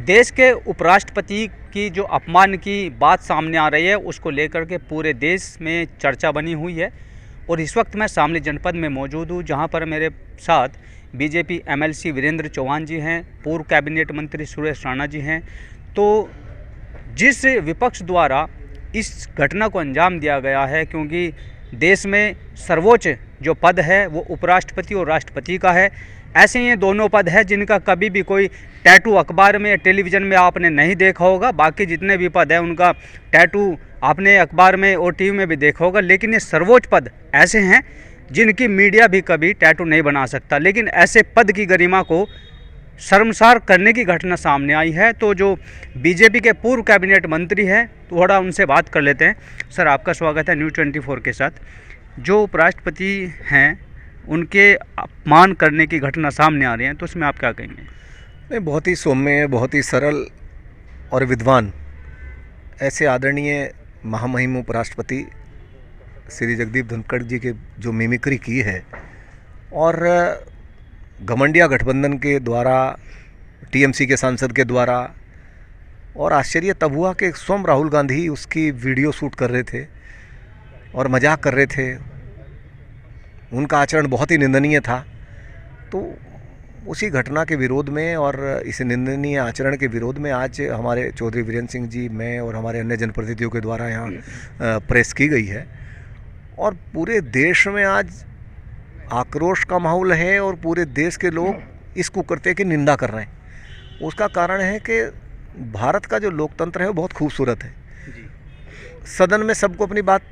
देश के उपराष्ट्रपति की जो अपमान की बात सामने आ रही है, उसको लेकर के पूरे देश में चर्चा बनी हुई है। और इस वक्त मैं शामली जनपद में मौजूद हूँ, जहाँ पर मेरे साथ बीजेपी एमएलसी वीरेंद्र चौहान जी हैं, पूर्व कैबिनेट मंत्री सुरेश राणा जी हैं। तो जिस विपक्ष द्वारा इस घटना को अंजाम दिया गया है, क्योंकि देश में सर्वोच्च जो पद है वो उपराष्ट्रपति और राष्ट्रपति का है, ऐसे ये दोनों पद है जिनका कभी भी कोई टैटू अखबार में या टेलीविज़न में आपने नहीं देखा होगा। बाकी जितने भी पद हैं उनका टैटू आपने अखबार में और टीवी में भी देखा होगा, लेकिन ये सर्वोच्च पद ऐसे हैं जिनकी मीडिया भी कभी टैटू नहीं बना सकता। लेकिन ऐसे पद की गरिमा को शर्मसार करने की घटना सामने आई है। तो जो बीजेपी के पूर्व कैबिनेट मंत्री हैं, थोड़ा उनसे बात कर लेते हैं। सर, आपका स्वागत है न्यूज़ 24 के साथ। जो उपराष्ट्रपति हैं उनके अपमान करने की घटना सामने आ रही है, तो उसमें आप क्या कहेंगे? नहीं, बहुत ही सौम्य, बहुत ही सरल और विद्वान ऐसे आदरणीय महामहिम उपराष्ट्रपति श्री जगदीप धनखड़ जी के जो मिमिक्री की है, और घमंडिया गठबंधन के द्वारा, टीएमसी के सांसद के द्वारा, और आश्चर्य तब हुआ कि स्वयं राहुल गांधी उसकी वीडियो शूट कर रहे थे और मजाक कर रहे थे। उनका आचरण बहुत ही निंदनीय था। तो उसी घटना के विरोध में और इस निंदनीय आचरण के विरोध में आज हमारे चौधरी वीरेंद्र सिंह जी, मैं और हमारे अन्य जनप्रतिनिधियों के द्वारा यहाँ प्रेस की गई है। और पूरे देश में आज आक्रोश का माहौल है और पूरे देश के लोग इस कुकृत्य की निंदा कर रहे हैं। उसका कारण है कि भारत का जो लोकतंत्र है वो बहुत खूबसूरत है। सदन में सबको अपनी बात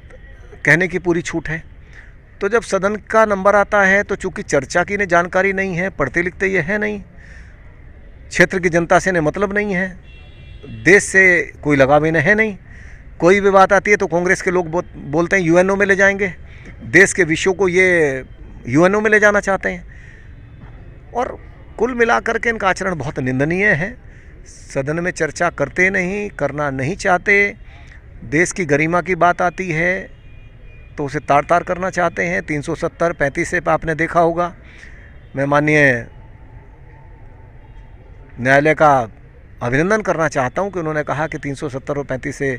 कहने की पूरी छूट है। तो जब सदन का नंबर आता है तो चूंकि चर्चा की इन्हें जानकारी नहीं है, पढ़ते लिखते ये है नहीं, क्षेत्र की जनता से इन्हें मतलब नहीं है, देश से कोई लगाव इन्हें है नहीं। कोई भी बात आती है तो कांग्रेस के लोग बोलते हैं यूएनओ में ले जाएंगे, देश के विषयों को ये यूएनओ में ले जाना चाहते हैं। और कुल मिलाकर के इनका आचरण बहुत निंदनीय है। सदन में चर्चा करते नहीं, करना नहीं चाहते। देश की गरिमा की बात आती है तो उसे तार तार करना चाहते हैं। 370-35 से आपने देखा होगा। मैं माननीय न्यायालय का अभिनंदन करना चाहता हूं कि उन्होंने कहा कि 370 और 35 से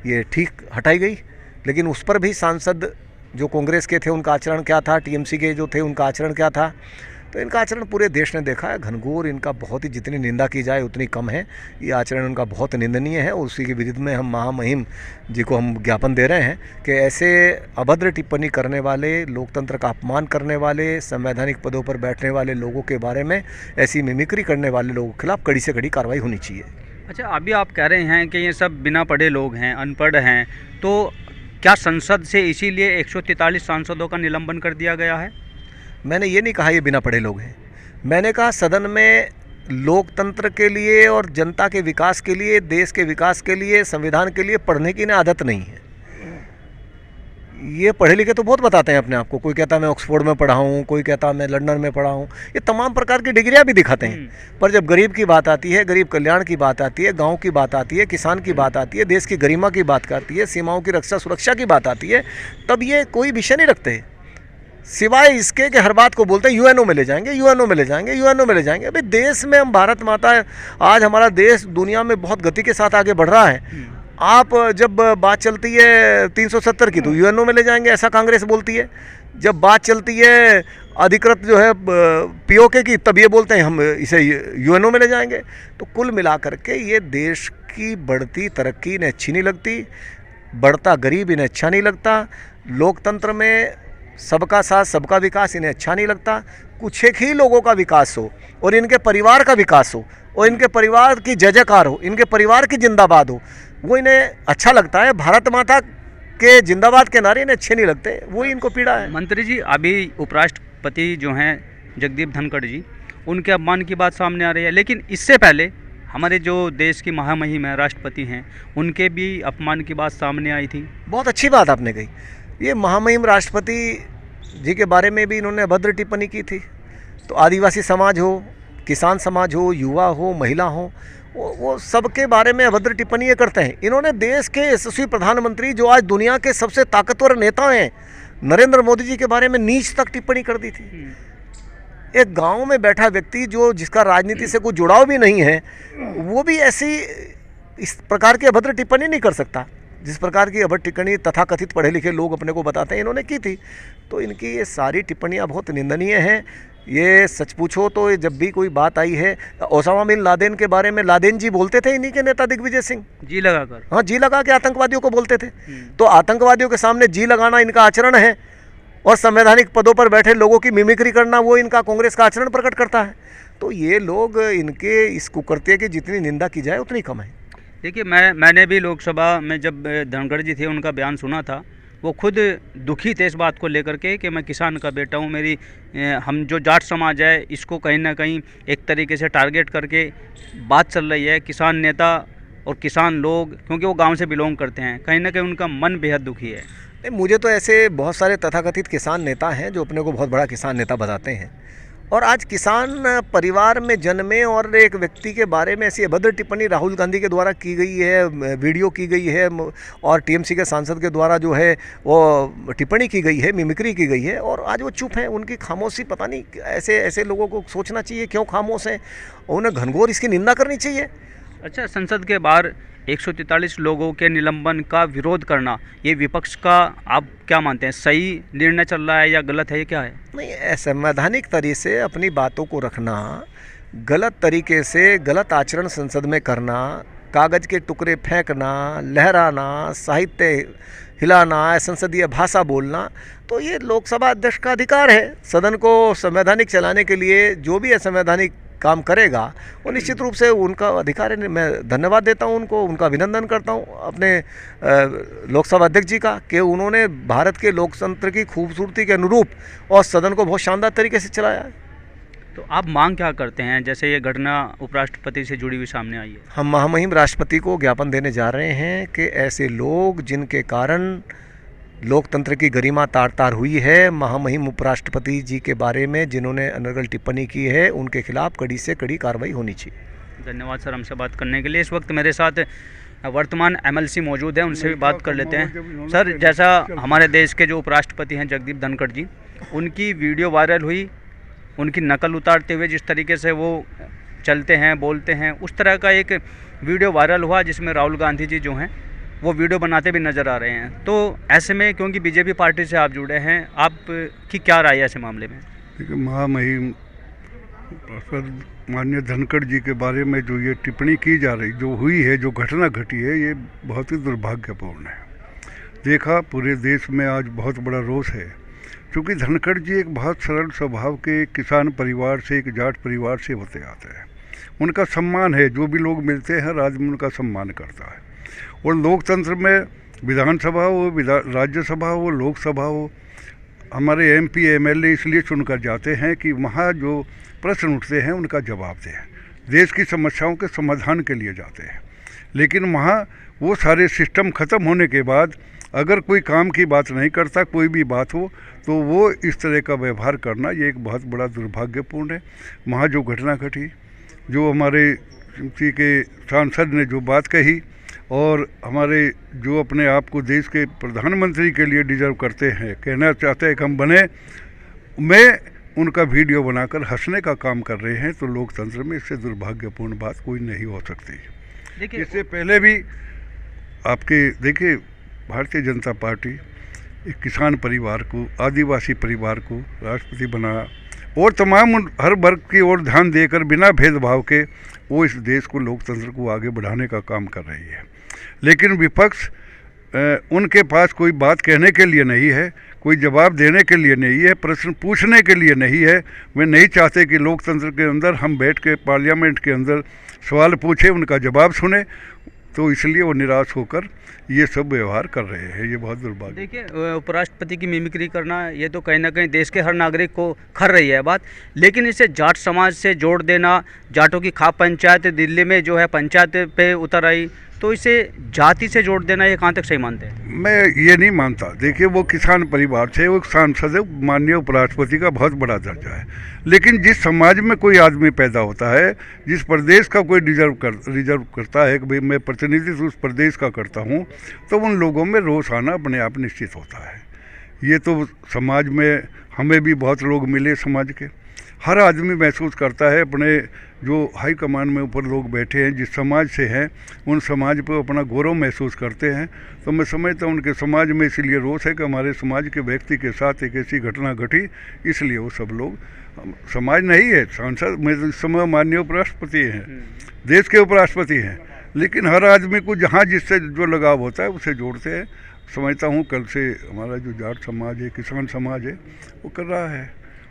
ये ठीक हटाई गई। लेकिन उस पर भी सांसद जो कांग्रेस के थे उनका आचरण क्या था, टीएमसी के जो थे उनका आचरण क्या था। तो इनका आचरण पूरे देश ने देखा है। घनघोर इनका बहुत ही, जितनी निंदा की जाए उतनी कम है। ये आचरण उनका बहुत निंदनीय है। और उसी के विरुद्ध में हम महामहिम जी को हम ज्ञापन दे रहे हैं कि ऐसे अभद्र टिप्पणी करने वाले, लोकतंत्र का अपमान करने वाले, संवैधानिक पदों पर बैठने वाले लोगों के बारे में, ऐसी मिमिक्री करने वाले लोगों के खिलाफ कड़ी से कड़ी कार्रवाई होनी चाहिए। अच्छा, अभी आप कह रहे हैं कि ये सब बिना पढ़े लोग हैं, अनपढ़ हैं, तो क्या संसद से इसीलिए 143 सांसदों का निलंबन कर दिया गया है? मैंने ये नहीं कहा ये बिना पढ़े लोग हैं। मैंने कहा सदन में लोकतंत्र के लिए और जनता के विकास के लिए, देश के विकास के लिए, संविधान के लिए पढ़ने की इन्हें आदत नहीं है। ये पढ़े लिखे तो बहुत बताते हैं अपने आप को। कोई कहता है मैं ऑक्सफोर्ड में पढ़ा हूँ, कोई कहता है मैं लंदन में पढ़ा हूँ। ये तमाम प्रकार की डिग्रियाँ भी दिखाते हैं। पर जब गरीब की बात आती है, गरीब कल्याण की बात आती है, गाँव की बात आती है, किसान की बात आती है, देश की गरिमा की बात करती है, सीमाओं की रक्षा सुरक्षा की बात आती है, तब ये कोई विषय नहीं रखते सिवाय इसके कि हर बात को बोलते हैं यूएनओ में ले जाएंगे, यूएनओ में ले जाएंगे, यूएनओ में ले जाएंगे। अभी देश में हम, भारत माता है, आज हमारा देश दुनिया में बहुत गति के साथ आगे बढ़ रहा है। आप जब बात चलती है 370 की तो यूएनओ में ले जाएंगे, ऐसा कांग्रेस बोलती है। जब बात चलती है अधिकृत जो है पीओके की, तब ये बोलते हैं हम इसे यूएनओ में ले जाएंगे। तो कुल मिलाकर के ये देश की बढ़ती तरक्की इन्हें अच्छी नहीं लगती, बढ़ता गरीब इन्हें अच्छा नहीं लगता, लोकतंत्र में सबका साथ सबका विकास इन्हें अच्छा नहीं लगता। कुछ एक ही लोगों का विकास हो और इनके परिवार का विकास हो और इनके परिवार की जय जयकार हो, इनके परिवार की जिंदाबाद हो, वो इन्हें अच्छा लगता है। भारत माता के जिंदाबाद के नारे इन्हें अच्छे नहीं लगते, वही इनको पीड़ा है। मंत्री जी, अभी उपराष्ट्रपति जो हैं जगदीप धनखड़ जी, उनके अपमान की बात सामने आ रही है, लेकिन इससे पहले हमारे जो देश की महामहिम है, राष्ट्रपति हैं, उनके भी अपमान की बात सामने आई थी। बहुत अच्छी बात आपने कही। ये महामहिम राष्ट्रपति जी के बारे में भी इन्होंने अभद्र टिप्पणी की थी। तो आदिवासी समाज हो, किसान समाज हो, युवा हो, महिला हो, वो सबके बारे में अभद्र टिप्पणी करते हैं। इन्होंने देश के यशस्वी प्रधानमंत्री, जो आज दुनिया के सबसे ताकतवर नेता हैं, नरेंद्र मोदी जी के बारे में नीच तक टिप्पणी कर दी थी। एक गांव में बैठा व्यक्ति जो जिसका राजनीति से कोई जुड़ाव भी नहीं है, वो भी ऐसी इस प्रकार की अभद्र टिप्पणी नहीं कर सकता जिस प्रकार की अभद्र टिप्पणी तथाकथित पढ़े लिखे लोग अपने को बताते हैं इन्होंने की थी। तो इनकी ये सारी टिप्पणियाँ बहुत निंदनीय हैं। ये सच पूछो तो जब भी कोई बात आई है, ओसामा बिन लादेन के बारे में लादेन जी बोलते थे इन्हीं के नेता दिग्विजय सिंह, जी लगाकर, हाँ जी लगा के आतंकवादियों को बोलते थे। तो आतंकवादियों के सामने जी लगाना इनका आचरण है, और संवैधानिक पदों पर बैठे लोगों की मिमिक्री करना वो इनका कांग्रेस का आचरण प्रकट करता है। तो ये लोग, इनके इस कुकृत्य की जितनी निंदा की जाए उतनी कम है। देखिए, मैंने भी लोकसभा में जब धनखड़ जी थे उनका बयान सुना था, वो खुद दुखी थे इस बात को लेकर के कि मैं किसान का बेटा हूँ, मेरी हम जो जाट समाज है इसको कहीं ना कहीं एक तरीके से टारगेट करके बात चल रही है। किसान नेता और किसान लोग, क्योंकि वो गांव से बिलोंग करते हैं, कहीं ना कहीं उनका मन बेहद दुखी है। नहीं, मुझे तो ऐसे बहुत सारे तथाकथित किसान नेता हैं जो अपने को बहुत बड़ा किसान नेता बताते हैं, और आज किसान परिवार में जन्मे और एक व्यक्ति के बारे में ऐसी अभद्र टिप्पणी राहुल गांधी के द्वारा की गई है, वीडियो की गई है, और टीएमसी के सांसद के द्वारा जो है वो टिप्पणी की गई है, मिमिक्री की गई है, और आज वो चुप हैं। उनकी खामोशी, पता नहीं, ऐसे लोगों को सोचना चाहिए क्यों खामोश हैं, उन्हें घनघोर इसकी निंदा करनी चाहिए। अच्छा, संसद के बाहर 143 लोगों के निलंबन का विरोध करना, ये विपक्ष का आप क्या मानते हैं, सही निर्णय चल रहा है या गलत है, ये क्या है? नहीं, संवैधानिक तरीके से अपनी बातों को रखना, गलत तरीके से गलत आचरण संसद में करना, कागज़ के टुकड़े फेंकना, लहराना, साहित्य हिलाना, संसदीय भाषा बोलना, तो ये लोकसभा अध्यक्ष का अधिकार है। सदन को संवैधानिक चलाने के लिए जो भी असंवैधानिक काम करेगा वो निश्चित रूप से उनका अधिकार है। मैं धन्यवाद देता हूं उनको, उनका अभिनंदन करता हूं अपने लोकसभा अध्यक्ष जी का कि उन्होंने भारत के लोकतंत्र की खूबसूरती के अनुरूप और सदन को बहुत शानदार तरीके से चलाया है। तो आप मांग क्या करते हैं, जैसे ये घटना उपराष्ट्रपति से जुड़ी हुई सामने आई है? हम महामहिम राष्ट्रपति को ज्ञापन देने जा रहे हैं कि ऐसे लोग जिनके कारण लोकतंत्र की गरिमा तार तार हुई है, महामहिम उपराष्ट्रपति जी के बारे में जिन्होंने अनर्गल टिप्पणी की है, उनके खिलाफ कड़ी से कड़ी कार्रवाई होनी चाहिए। धन्यवाद सर हमसे बात करने के लिए। इस वक्त मेरे साथ वर्तमान एमएलसी मौजूद हैं, उनसे भी बात कर लेते हैं। सर, जैसा हमारे देश के जो उपराष्ट्रपति हैं जगदीप धनखड़ जी, उनकी वीडियो वायरल हुई, उनकी नकल उतारते हुए जिस तरीके से वो चलते हैं, बोलते हैं, उस तरह का एक वीडियो वायरल हुआ जिसमें राहुल गांधी जी जो हैं वो वीडियो बनाते भी नज़र आ रहे हैं। तो ऐसे में, क्योंकि बीजेपी पार्टी से आप जुड़े हैं, आपकी क्या राय है ऐसे मामले में? देखिए, महामहिम माननीय धनखड़ जी के बारे में जो ये टिप्पणी की जा रही, जो हुई है, जो घटना घटी है, ये बहुत ही दुर्भाग्यपूर्ण है। देखा, पूरे देश में आज बहुत बड़ा रोष है, क्योंकि धनखड़ जी एक बहुत सरल स्वभाव के किसान परिवार से, एक जाट परिवार से होते आते हैं। उनका सम्मान है, जो भी लोग मिलते हैं राज्य में उनका सम्मान करता है। और लोकतंत्र में विधानसभा हो, राज्यसभा हो, लोकसभा हो, हमारे एमपी एमएलए इसलिए चुनकर जाते हैं कि वहाँ जो प्रश्न उठते हैं उनका जवाब दें, देश की समस्याओं के समाधान के लिए जाते हैं। लेकिन वहाँ वो सारे सिस्टम ख़त्म होने के बाद अगर कोई काम की बात नहीं करता, कोई भी बात हो, तो वो इस तरह का व्यवहार करना, ये एक बहुत बड़ा दुर्भाग्यपूर्ण है। वहाँ जो घटना घटी, जो हमारे के सांसद ने जो बात कही, और हमारे जो अपने आप को देश के प्रधानमंत्री के लिए डिजर्व करते हैं, कहना चाहते हैं कि हम बने, मैं उनका वीडियो बनाकर हंसने का काम कर रहे हैं, तो लोकतंत्र में इससे दुर्भाग्यपूर्ण बात कोई नहीं हो सकती। देखिए, इससे पहले भी आपके देखिए, भारतीय जनता पार्टी एक किसान परिवार को, आदिवासी परिवार को राष्ट्रपति बनाया, और तमाम हर वर्ग की ओर ध्यान देकर बिना भेदभाव के वो इस देश को, लोकतंत्र को आगे बढ़ाने का काम कर रही है। लेकिन विपक्ष, उनके पास कोई बात कहने के लिए नहीं है, कोई जवाब देने के लिए नहीं है, प्रश्न पूछने के लिए नहीं है। वे नहीं चाहते कि लोकतंत्र के अंदर हम बैठ के पार्लियामेंट के अंदर सवाल पूछे, उनका जवाब सुने, तो इसलिए वो निराश होकर ये सब व्यवहार कर रहे हैं। ये बहुत दुर्भाग्य। देखिए, उपराष्ट्रपति की मिमिक्री करना, ये तो कहीं ना कहीं देश के हर नागरिक को खर रही है बात, लेकिन इसे जाट समाज से जोड़ देना, जाटों की खाप पंचायत दिल्ली में जो है पंचायत पे उतर आई, तो इसे जाति से जोड़ देना, ये कहाँ तक सही मानते हैं? मैं ये नहीं मानता। देखिए, वो किसान परिवार से, वो सांसद है, माननीय उपराष्ट्रपति का बहुत बड़ा दर्जा है। लेकिन जिस समाज में कोई आदमी पैदा होता है, जिस प्रदेश का कोई रिजर्व करता है कि भाई मैं प्रतिनिधित्व उस प्रदेश का करता हूँ, तो उन लोगों में रोष आना अपने आप निश्चित होता है। ये तो समाज में हमें भी बहुत लोग मिले समाज के, हर आदमी महसूस करता है, अपने जो हाई कमान में ऊपर लोग बैठे हैं जिस समाज से हैं उन समाज पर अपना गौरव महसूस करते हैं। तो मैं समझता हूँ उनके समाज में इसलिए रोष है कि हमारे समाज के व्यक्ति के साथ एक ऐसी घटना घटी, इसलिए वो सब लोग, समाज नहीं है सांसद में इस समय माननीय उपराष्ट्रपति हैं, देश के उपराष्ट्रपति हैं, लेकिन हर आदमी को जहाँ जिससे जो लगाव होता है उसे जोड़ते हैं। समझता हूँ कल से हमारा जो जाट समाज है, किसान समाज है, वो कर रहा है,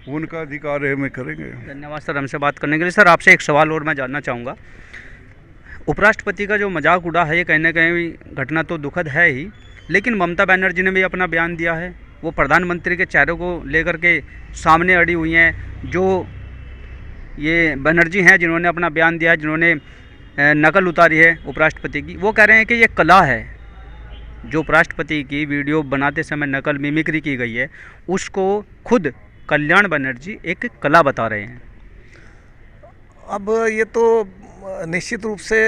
वो उनका अधिकार है, मैं करेंगे। धन्यवाद सर हमसे बात करने के लिए। सर आपसे एक सवाल और मैं जानना चाहूँगा, उपराष्ट्रपति का जो मजाक उड़ा है ये कहीं ना कहीं घटना तो दुखद है ही, लेकिन ममता बनर्जी ने भी अपना बयान दिया है, वो प्रधानमंत्री के चेहरे को लेकर के सामने अड़ी हुई हैं। जो ये बनर्जी हैं जिन्होंने अपना बयान दिया है, जिन्होंने नकल उतारी है उपराष्ट्रपति की, वो कह रहे हैं कि ये कला है, जो उपराष्ट्रपति की वीडियो बनाते समय नकल मिमिक्री की गई है उसको खुद कल्याण बनर्जी एक कला बता रहे हैं। अब ये तो निश्चित रूप से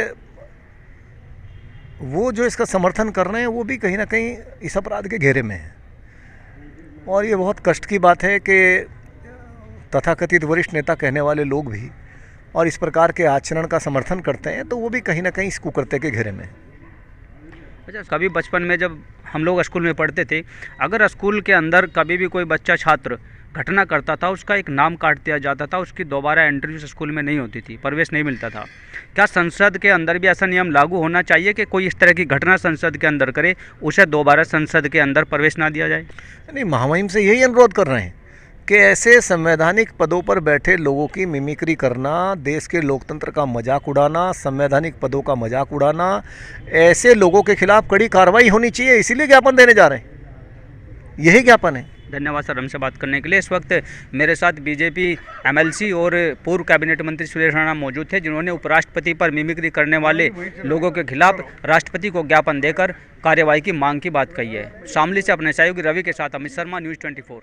वो जो इसका समर्थन कर रहे हैं वो भी कहीं ना कहीं इस अपराध के घेरे में है, और ये बहुत कष्ट की बात है कि तथाकथित वरिष्ठ नेता कहने वाले लोग भी और इस प्रकार के आचरण का समर्थन करते हैं, तो वो भी कहीं ना कहीं इस कुकृत्य के घेरे में है। अच्छा, कभी बचपन में जब हम लोग स्कूल में पढ़ते थे, अगर स्कूल के अंदर कभी भी कोई बच्चा छात्र घटना करता था, उसका एक नाम काट दिया जाता था, उसकी दोबारा एंट्री उस स्कूल में नहीं होती थी, प्रवेश नहीं मिलता था। क्या संसद के अंदर भी ऐसा नियम लागू होना चाहिए कि कोई इस तरह की घटना संसद के अंदर करे, उसे दोबारा संसद के अंदर प्रवेश ना दिया जाए? नहीं, महामहिम से यही अनुरोध कर रहे हैं कि ऐसे संवैधानिक पदों पर बैठे लोगों की मिमिक्री करना, देश के लोकतंत्र का मजाक उड़ाना, संवैधानिक पदों का मजाक उड़ाना, ऐसे लोगों के खिलाफ कड़ी कार्रवाई होनी चाहिए। इसीलिए ज्ञापन देने जा रहे हैं, यही ज्ञापन है। धन्यवाद सर हमसे बात करने के लिए। इस वक्त मेरे साथ बीजेपी एमएलसी और पूर्व कैबिनेट मंत्री सुरेश राणा मौजूद थे, जिन्होंने उपराष्ट्रपति पर मिमिक्री करने वाले लोगों के खिलाफ राष्ट्रपति को ज्ञापन देकर कार्रवाई की मांग की बात कही है। शामली से अपने सहयोगी रवि के साथ अमित शर्मा, न्यूज़ 24।